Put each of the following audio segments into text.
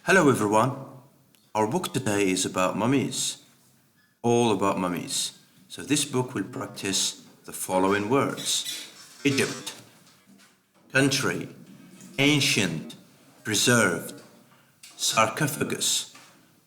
Hello everyone. Our book today is about mummies. All about mummies. So this book will practice the following words: Egypt, country, ancient, preserved, sarcophagus,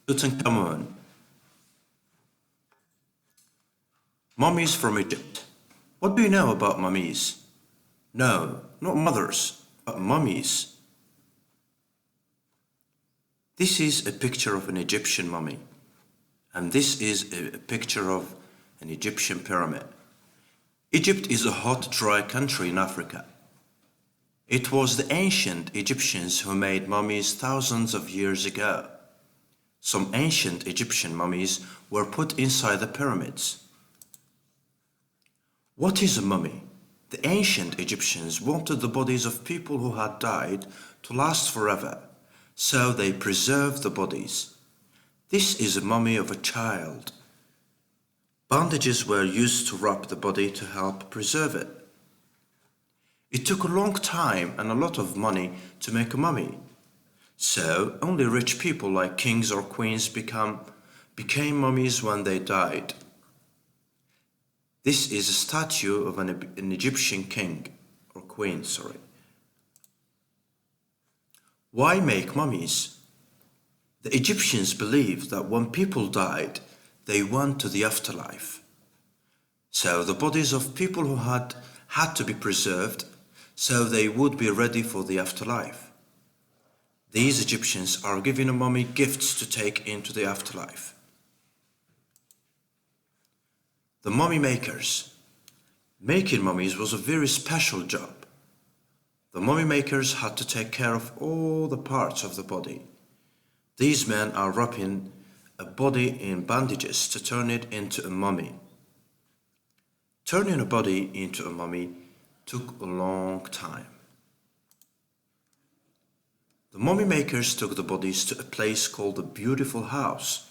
Tutankhamun. Mummies from Egypt. What do you know about mummies? No, not mothers, but mummies. This is a picture of an Egyptian mummy, and this is a picture of an Egyptian pyramid. Egypt is a hot, dry country in Africa. It was the ancient Egyptians who made mummies thousands of years ago. Some ancient Egyptian mummies were put inside the pyramids. What is a mummy? The ancient Egyptians wanted the bodies of people who had died to last forever. So they preserved the bodies. This is a mummy of a child. Bandages were used to wrap the body to help preserve it. It took a long time and a lot of money to make a mummy. So only rich people like kings or queens became mummies when they died. This is a statue of an Egyptian king or queen, Why make mummies? The Egyptians believed that when people died, they went to the afterlife. So the bodies of people who had to be preserved so they would be ready for the afterlife. These Egyptians are giving a mummy gifts to take into the afterlife. The mummy makers. Making mummies was a very special job. The mummy makers had to take care of all the parts of the body. These men are wrapping a body in bandages to turn it into a mummy. Turning a body into a mummy took a long time. The mummy makers took the bodies to a place called the Beautiful House.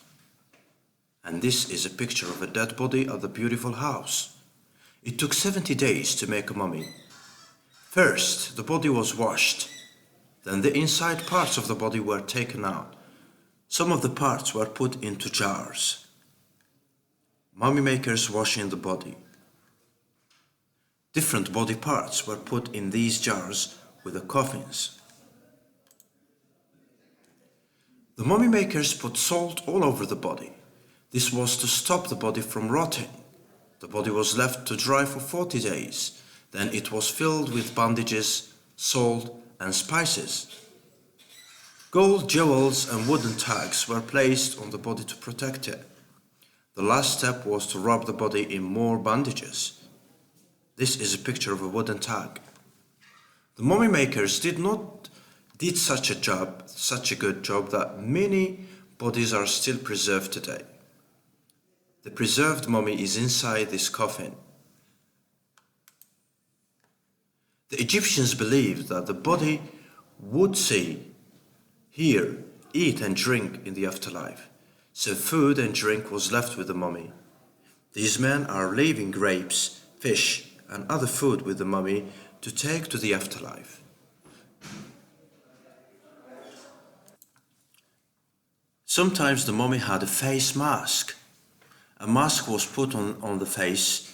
And this is a picture of a dead body at the Beautiful House. It took 70 days to make a mummy. First, the body was washed. Then the inside parts of the body were taken out. Some of the parts were put into jars. Mummy makers washing the body. Different body parts were put in these jars with the coffins. The mummy makers put salt all over the body. This was to stop the body from rotting. The body was left to dry for 40 days. Then it was filled with bandages, salt, and spices. Gold, jewels, and wooden tags were placed on the body to protect it. The last step was to wrap the body in more bandages. This is a picture of a wooden tag. The mummy makers did such a good job that many bodies are still preserved today. The preserved mummy is inside this coffin. The Egyptians believed that the body would see, hear, eat and drink in the afterlife. So food and drink was left with the mummy. These men are leaving grapes, fish and other food with the mummy to take to the afterlife. Sometimes the mummy had a face mask. A mask was put on the face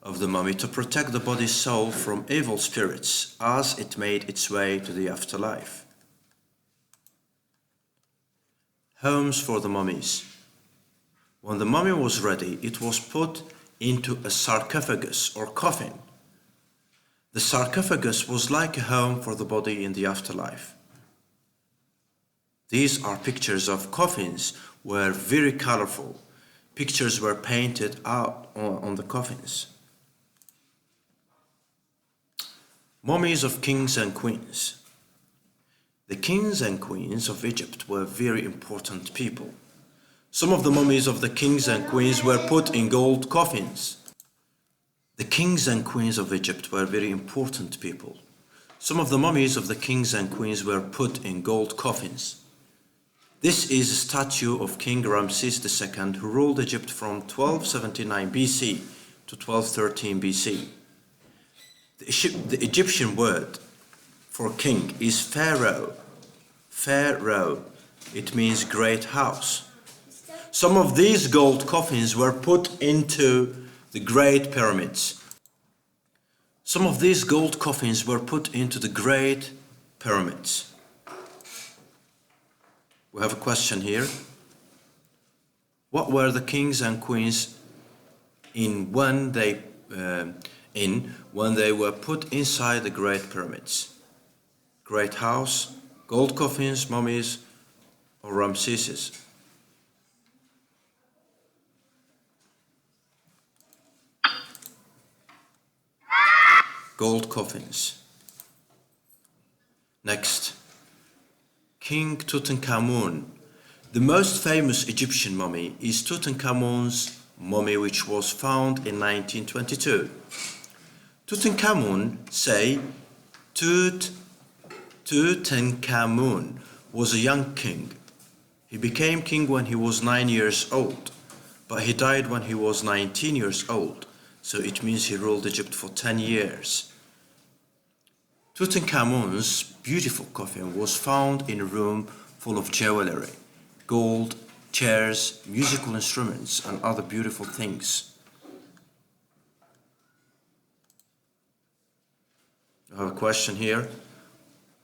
of the mummy to protect the body's soul from evil spirits as it made its way to the afterlife. Homes for the mummies. When the mummy was ready, it was put into a sarcophagus or coffin. The sarcophagus was like a home for the body in the afterlife. These are pictures of coffins were very colorful. Pictures were painted out on the coffins. Mummies of kings and queens. The kings and queens of Egypt were very important people. Some of the mummies of the kings and queens were put in gold coffins. The kings and queens of Egypt were very important people. Some of the mummies of the kings and queens were put in gold coffins. This is a statue of King Ramses II, who ruled Egypt from 1279 BC to 1213 BC. The Egyptian word for king is pharaoh. Pharaoh. It means great house. Some of these gold coffins were put into the Great Pyramids. Some of these gold coffins were put into the Great Pyramids. We have a question here. What were the kings and queens when they were put inside the Great Pyramids? Great house, gold coffins, mummies, or Ramesses? Gold coffins. Next, King Tutankhamun. The most famous Egyptian mummy is Tutankhamun's mummy, which was found in 1922. Tutankhamun say Tutankhamun was a young king. He became king when he was 9 years old, but he died when he was 19 years old, so it means he ruled Egypt for 10 years. Tutankhamun's beautiful coffin was found in a room full of jewelry, gold, chairs, musical instruments, and other beautiful things. I have a question here.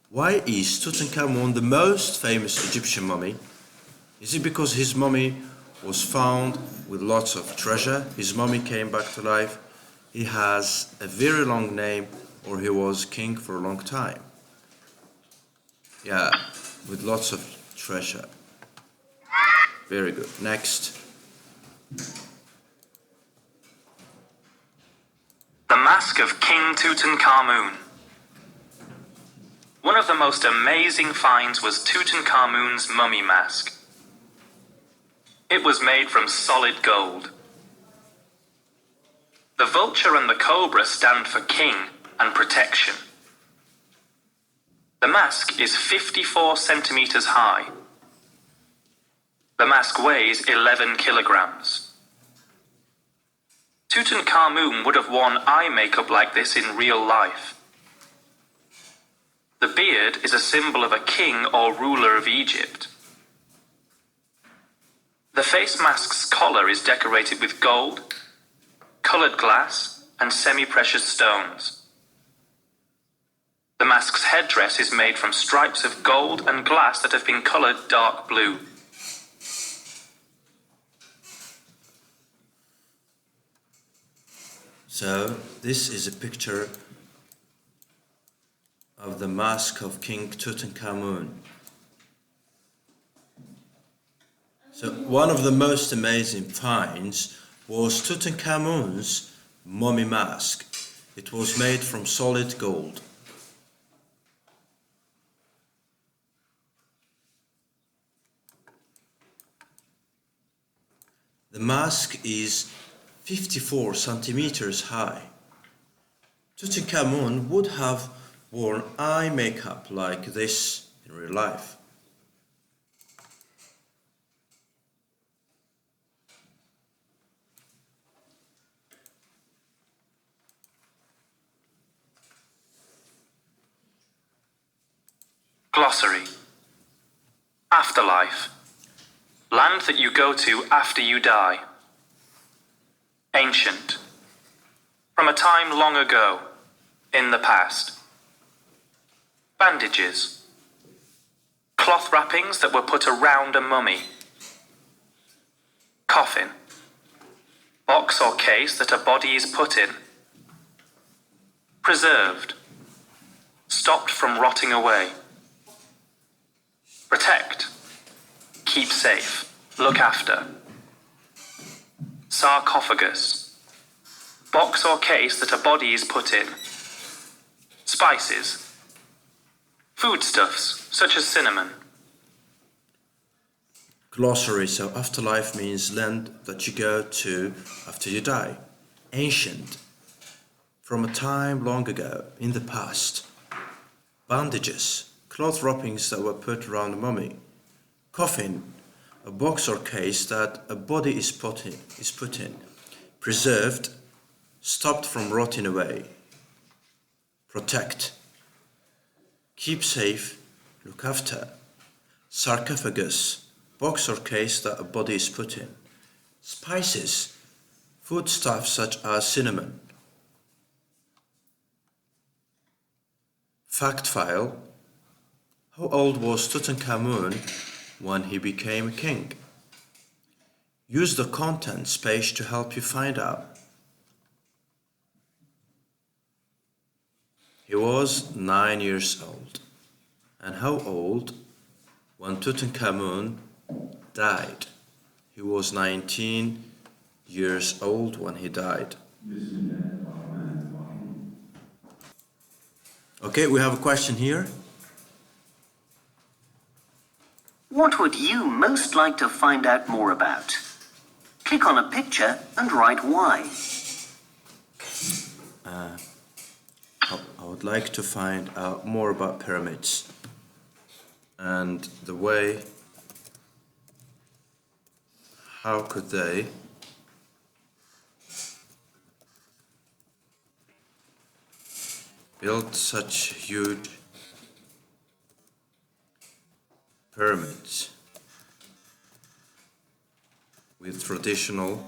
Why is Tutankhamun the most famous Egyptian mummy? Is it because his mummy was found with lots of treasure? His mummy came back to life. He has a very long name, or he was king for a long time. Yeah, with lots of treasure. Very good. Next. The Mask of King Tutankhamun. One of the most amazing finds was Tutankhamun's mummy mask. It was made from solid gold. The vulture and the cobra stand for king and protection. The mask is 54 centimeters high. The mask weighs 11 kilograms. Tutankhamun would have worn eye makeup like this in real life. The beard is a symbol of a king or ruler of Egypt. The face mask's collar is decorated with gold, colored glass, and semi-precious stones. The mask's headdress is made from stripes of gold and glass that have been colored dark blue. So, this is a picture of the mask of King Tutankhamun. So, one of the most amazing finds was Tutankhamun's mummy mask. It was made from solid gold. The mask is 54 centimeters high. Tutankhamun would have worn eye makeup like this in real life. Glossary. Afterlife. Land that you go to after you die. Ancient. From a time long ago, in the past. Bandages. Cloth wrappings that were put around a mummy. Coffin. Box or case that a body is put in. Preserved. Stopped from rotting away. Protect. Keep safe. Look after. Sarcophagus. Box or case that a body is put in. Spices. Foodstuffs, such as cinnamon. Glossary. So afterlife means land that you go to after you die. Ancient. From a time long ago, in the past. Bandages. Cloth wrappings that were put around a mummy. Coffin, a box or case that a body is put in. Preserved, stopped from rotting away. Protect, keep safe, look after. Sarcophagus, box or case that a body is put in. Spices, foodstuffs such as cinnamon. Fact file, how old was Tutankhamun when he became king? Use the contents page to help you find out. He was 9 years old. And how old when Tutankhamun died? He was 19 years old when he died. Okay, we have a question here. What would you most like to find out more about? Click on a picture and write why. I would like to find out more about pyramids and the way, how could they build such huge pyramids with traditional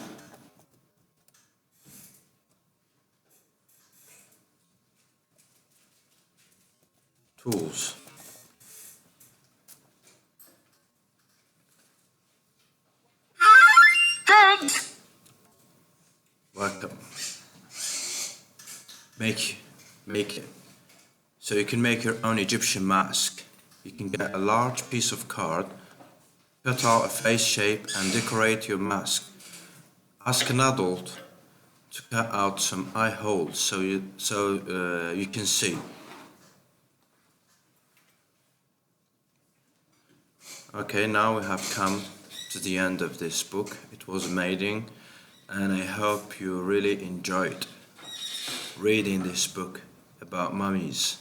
tools. Thanks! Welcome. Make it. So you can make your own Egyptian mask. You can get a large piece of card, cut out a face shape and decorate your mask. Ask an adult to cut out some eye holes so you can see. Okay, now we have come to the end of this book. It was amazing and I hope you really enjoyed reading this book about mummies.